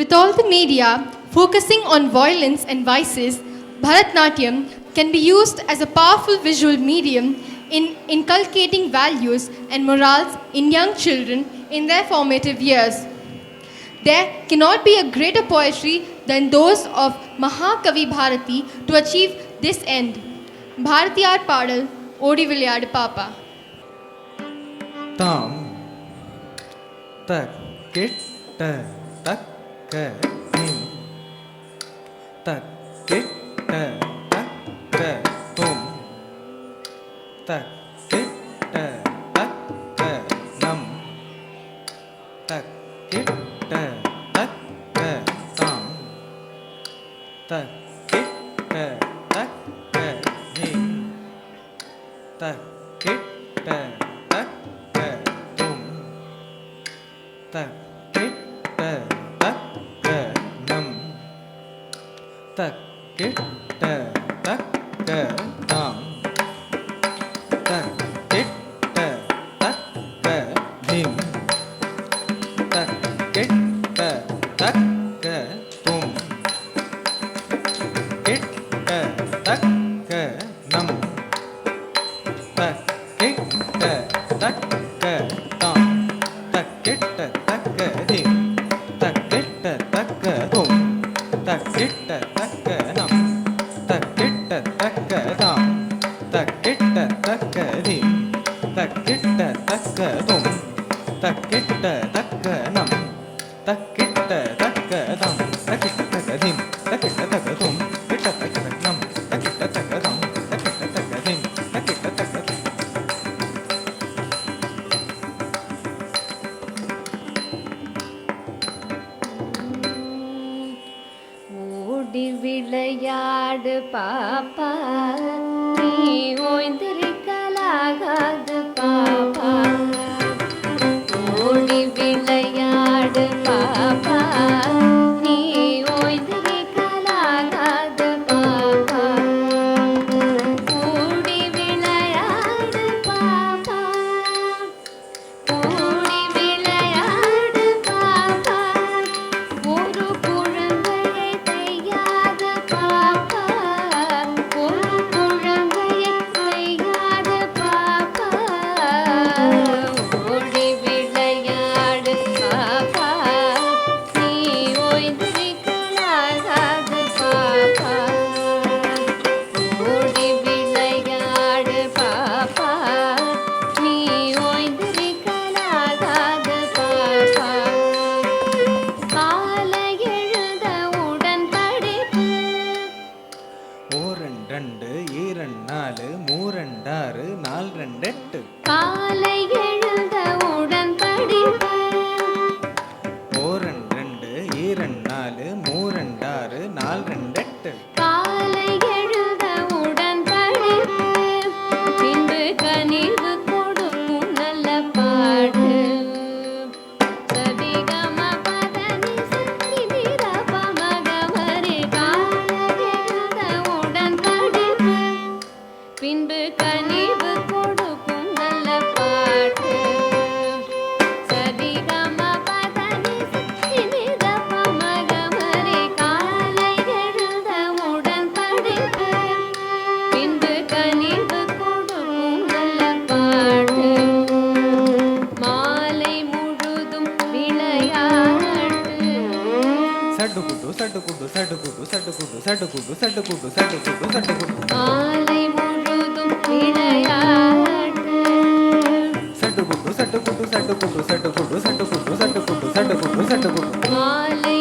With all the media focusing on violence and vices, Bharatnatyam can be used as a powerful visual medium in inculcating values and morals in young children in their formative years. There cannot be a greater poetry than those of Mahakavi Bharati to achieve this end. Bharatiyar Padal, Odi Vilayadu Papa. தாம் தக்கிட்ட தக்க நிம் தக்கிட்ட தக்க தும் தக்கிட்ட தக்க நம் தக்கிட்ட தக்க தாம் தக்கிட்ட தக்க நிம் தக்கிட்ட தக்கிட்ட தக்க நம் தக்கிட்ட தக்க தாம் தக்கிட்ட தக்க நிம் தக்கிட்ட தக்க தும் கிட்ட தக்க நம் தக்கிட்ட தக்க தாம் தக்கிட்ட தக்க திம் தக்கிட்ட தக்க தும் தக்கிட்ட தக்க நம் தக்கிட்ட தக்க தாம் தக்கிட்ட தக்க திம் தக்கிட்ட தக்க தும் தக்கிட்ட தக்க நம் தக்கிட்ட தக்க தாம் தக்கிட்ட தக்க திம் தக்கிட்ட தக்க தும் கிட்ட தக்க நம் தக்கிட்ட தக்க தாம் தக்கிட்ட தக்க திம் தக்கிட்ட தக்க ஓடி விளையாடு பாப்பா, நீ ஓய்ந்திருக்கலாகாது பாப்பா. ஓடி விளையாடு பாப்பா, நீ ஓய்ந்திருக்கலாகாது பாப்பா. ஓடி விளையாடு பாப்பா, ஓடி விளையாடு பாப்பா. ஒரு குழந்தையை செய்யாத பாப்பா, ஒரு குழந்தையை செய்யாத பாப்பா. ஓடி விளையாடு பாப்பா, நீ ஓய்ந்திருக்கலாகாது பாப்பா. ஓடி விளையாடு பாப்பா, நீ ஓய்ந்திருக்கலாகாது பாப்பா. காலை எழுந்தவுடன் படிப்பு, ஓரண்டு ஈரண்டாலு மூரண்டாறு நாலு ரெண்டு எட்டு காலை எழுந்தவுடன் படிப்பு. ஓரண்டு ஈரண்டாலு மூரண்டாறு நாலு ரெண்டு எட்டு காலை எழுந்தவுடன் படிப்பு, பின்பு கனிவு கொடுக்கும் நல்ல பாடு. சரிகம பதனி சரி நிரப மகவரி. காலை எழுந்தவுடன் படிப்பு, பின்பு கனிவு கொடுக்கும் நல்ல பாட்டு. சரிகம பதனி சரி நிரப மகவரி. காலை எழுந்தவுடன் படிப்பு, பின்பு கனிவு கொடுக்கும் நல்ல பாட்டு. மாலை முழுதும் விளையாட்டு, சட்டுக்குட்டு சட்டுக்குட்டு சட்டுக்குட்டு சட்டுக்குட்டு சட்டுக்குட்டு சட்டுக்குட்டு சட்டுக்குட்டு சட்டுக்குட்டு மாலை முழுதும் விளையாட்டு. சட்டுக்குட்டு சட்டுக்குட்டு சட்டுக்குட்டு சட்டுக்குட்டு சட்டுக்குட்டு சட்டுக்குட்டு சட்டுக்குட்டு சட்டுக்குட்டு மாலை